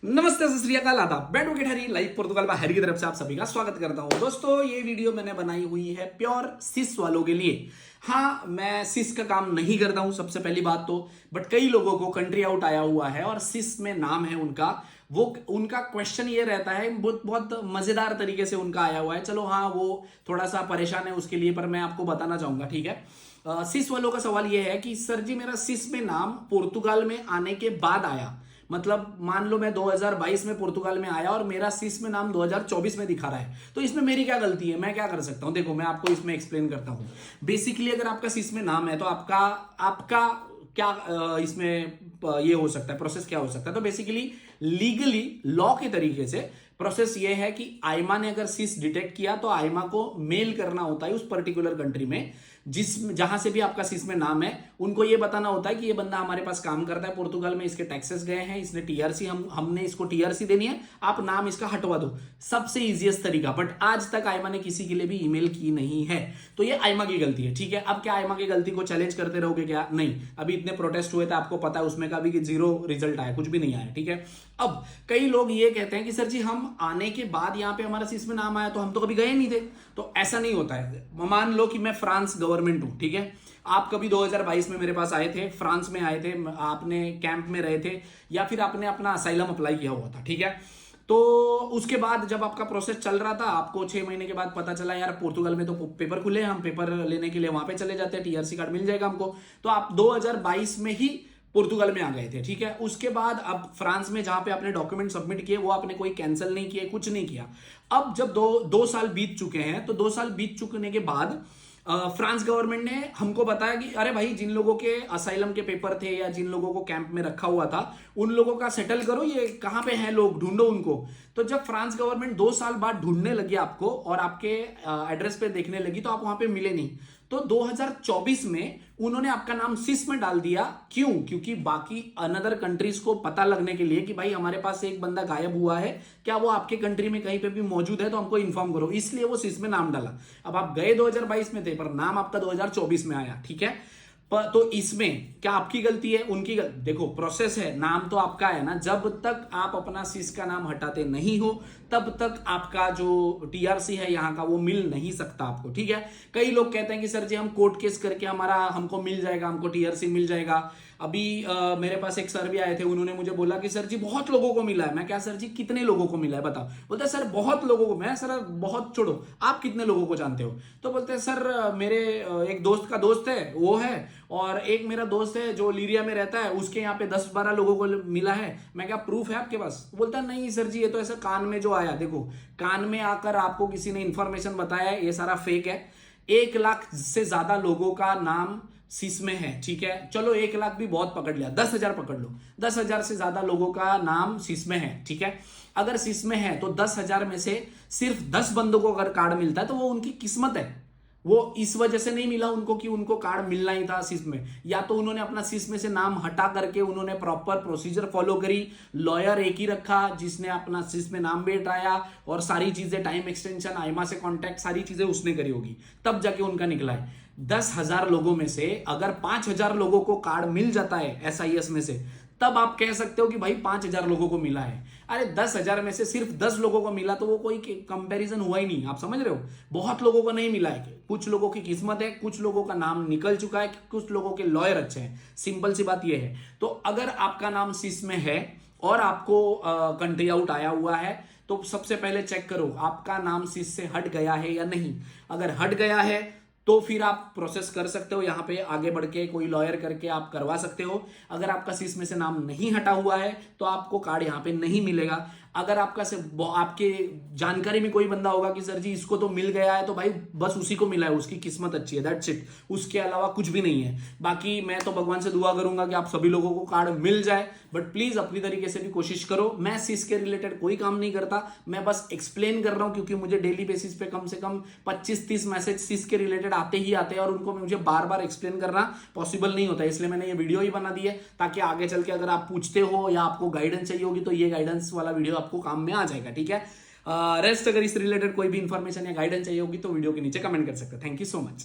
नमस्ते, सत श्री अकाल, आदाब। मैं एडवोकेट हरी लाइव पोर्तुगाल बाहर की तरफ से आप सभी का स्वागत करता हूं। दोस्तों, ये वीडियो मैंने बनाई हुई है प्योर सिस वालों के लिए। हाँ, मैं सिस का काम नहीं करता हूं, सबसे पहली बात तो। बट कई लोगों को कंट्री आउट आया हुआ है और सिस में नाम है उनका, वो उनका क्वेश्चन ये रहता है, बहुत बहुत मजेदार तरीके से उनका आया हुआ है। चलो हाँ, वो थोड़ा सा परेशान है उसके लिए, पर मैं आपको बताना चाहूंगा, ठीक है। सिस वालों का सवाल यह है कि सर जी, मेरा सिस में नाम पुर्तगाल में आने के बाद आया। मतलब मान लो मैं 2022 में पुर्तगाल में आया और मेरा सिस में नाम 2024 में दिखा रहा है, तो इसमें मेरी क्या गलती है? मैं क्या कर सकता हूं? देखो, मैं आपको इसमें एक्सप्लेन करता हूं। बेसिकली अगर आपका सिस में नाम है तो आपका आपका क्या इसमें ये हो सकता है, प्रोसेस क्या हो सकता है? तो बेसिकली लीगली लॉ के तरीके से प्रोसेस ये है कि आईमा ने अगर सिस डिटेक्ट किया तो आईमा को मेल करना होता है उस पर्टिकुलर कंट्री में जहां से भी आपका सिस में नाम है। उनको ये बताना होता है कि ये बंदा हमारे पास काम करता है पुर्तगाल में, इसके टैक्सेस गए हैं, इसने टीआरसी, हमने इसको टीआरसी देनी है, आप नाम इसका हटवा दो। सबसे इजीएस्ट तरीका। बट आज तक आईमा ने किसी के लिए भी ईमेल की नहीं है, तो ये आईमा की गलती है, ठीक है। अब क्या आईमा की गलती को चैलेंज करते रहोगे क्या? नहीं। अभी इतने प्रोटेस्ट हुए थे, आपको पता है, उसमें कभी जीरो रिजल्ट आया, कुछ भी नहीं आया, ठीक है। अब कई लोग ये कहते हैं कि सर जी, हम आने के बाद यहाँ पे हमारा सिस में नाम आया तो हम तो कभी गए नहीं थे। तो ऐसा नहीं होता है। मान लो कि मैं फ्रांस गवर्नमेंट हूं, ठीक है। आप कभी 2022 में मेरे पास आए थे, फ्रांस में आए थे, आपने कैंप में रहे थे, या फिर आपने अपना असाइलम अप्लाई किया हुआ था, ठीक है। तो उसके बाद जब आपका प्रोसेस चल रहा था, आपको 6 महीने के बाद पता चला यार पुर्तगाल में तो पेपर खुले हैं, हम पेपर लेने के लिए वहां पे चले जाते हैं, टीआरसी कार्ड मिल जाएगा हमको। तो आप 2022 में ही पुर्तगाल में आ गए थे, ठीक है। उसके बाद अब फ्रांस में जहां पे आपने डॉक्यूमेंट सबमिट किए, वो आपने कोई कैंसिल नहीं किए, कुछ नहीं किया। अब जब दो साल बीत चुके हैं, तो 2 साल बीत चुकने के बाद फ्रांस गवर्नमेंट ने हमको बताया कि अरे भाई, जिन लोगों के असाइलम के पेपर थे या जिन लोगों को कैंप में रखा हुआ था, उन लोगों का सेटल करो, ये कहां पे हैं लोग, ढूंढो उनको। तो जब फ्रांस गवर्नमेंट 2 साल बाद ढूंढने लगी आपको और आपके एड्रेस पे देखने लगी, तो आप वहां पे मिले नहीं। तो 2024 में उन्होंने आपका नाम सिस में डाल दिया। क्यों? क्योंकि बाकी अनदर कंट्रीज को पता लगने के लिए कि भाई हमारे पास एक बंदा गायब हुआ है, क्या वो आपके कंट्री में कहीं पे भी मौजूद है, तो हमको इन्फॉर्म करो, इसलिए वो सिस में नाम डाला। अब आप गए 2022 में थे, पर नाम आपका 2024 में आया, ठीक है। तो इसमें क्या आपकी गलती है, उनकी गलती? देखो, प्रोसेस है, नाम तो आपका है ना। जब तक आप अपना सिस का नाम हटाते नहीं हो, तब तक आपका जो टीआरसी है यहाँ का, वो मिल नहीं सकता आपको, ठीक है। कई लोग कहते हैं कि सर जी, हम कोर्ट केस करके हमको मिल जाएगा, हमको टीआरसी मिल जाएगा। अभी मेरे पास एक सर भी आए थे, उन्होंने मुझे बोला कि सर जी, बहुत लोगों को मिला है। मैं क्या सर जी, कितने लोगों को मिला है बताओ? बोलते सर, बहुत लोगों को। मैं सर, बहुत छोड़ो, आप कितने लोगों को जानते हो? तो बोलते हैं सर, मेरे एक दोस्त का दोस्त है, वो है, और एक मेरा दोस्त है जो लीरिया में रहता है, उसके यहाँ पे 10-12 लोगों को मिला है। मैं क्या, प्रूफ है आपके पास? बोलता है नहीं सर जी, ये तो ऐसा कान में जो आया। देखो, कान में आकर आपको किसी ने इंफॉर्मेशन बताया है, ये सारा फेक है। 1 लाख से ज्यादा लोगों का नाम सिस में है, ठीक है। चलो 1 लाख भी बहुत पकड़ लिया, 10,000 पकड़ लो। 10,000 से ज्यादा लोगों का नाम सिस में है, ठीक है। अगर सिस में है तो 10,000 में से सिर्फ 10 बंदों को अगर कार्ड मिलता है, तो वो उनकी किस्मत है। वो इस वजह से नहीं मिला उनको कि उनको कार्ड मिलना ही था सिस में, या तो उन्होंने अपना सिस में से नाम हटा करके उन्होंने प्रॉपर प्रोसीजर फॉलो करी, लॉयर एक ही रखा जिसने अपना सिस में नाम भी हटाया, और सारी चीजें, टाइम एक्सटेंशन, आईमा से कांटेक्ट, सारी चीजें उसने करी होगी, तब जाके उनका निकला है। 10,000 लोगों में से अगर 5,000 लोगों को कार्ड मिल जाता है एसआईएस में से, तब आप कह सकते हो कि भाई 5,000 लोगों को मिला है। अरे 10,000 में से सिर्फ 10 लोगों को मिला, तो वो कोई कंपैरिजन हुआ ही नहीं। आप समझ रहे हो? बहुत लोगों को नहीं मिला है। कुछ लोगों की किस्मत है, कुछ लोगों का नाम निकल चुका है, कुछ लोगों के लॉयर अच्छे हैं। सिंपल सी बात यह है। तो अगर आपका नाम सिस में है और आपको कंट्री आउट आया हुआ है, तो सबसे पहले चेक करो आपका नाम सिस से हट गया है या नहीं। अगर हट गया है तो फिर आप प्रोसेस कर सकते हो, यहां पे आगे बढ़ के कोई लॉयर करके आप करवा सकते हो। अगर आपका सिस में से नाम नहीं हटा हुआ है, तो आपको कार्ड यहां पे नहीं मिलेगा। अगर आपके जानकारी में कोई बंदा होगा कि सर जी, इसको तो मिल गया है, तो भाई बस उसी को मिला है, उसकी किस्मत अच्छी है, दैट्स इट। उसके अलावा कुछ भी नहीं है। बाकी मैं तो भगवान से दुआ करूंगा कि आप सभी लोगों को कार्ड मिल जाए, बट प्लीज अपनी तरीके से भी कोशिश करो। मैं सिस के रिलेटेड कोई काम नहीं करता, मैं बस एक्सप्लेन कर रहा हूं, क्योंकि मुझे डेली बेसिस पे कम से कम 25-30 मैसेज सिस के रिलेटेड आते ही आते हैं, और उनको मुझे बार बार एक्सप्लेन करना पॉसिबल नहीं होता। इसलिए मैंने ये वीडियो ही बना दी है, ताकि आगे चल के अगर आप पूछते हो या आपको गाइडेंस चाहिए होगी, तो ये गाइडेंस वाला वीडियो आपको काम में आ जाएगा, ठीक है। रेस्ट अगर इस रिलेटेड कोई भी इंफॉर्मेशन या गाइडेंस चाहिए होगी, तो वीडियो के नीचे कमेंट कर सकते हैं। Thank you so much.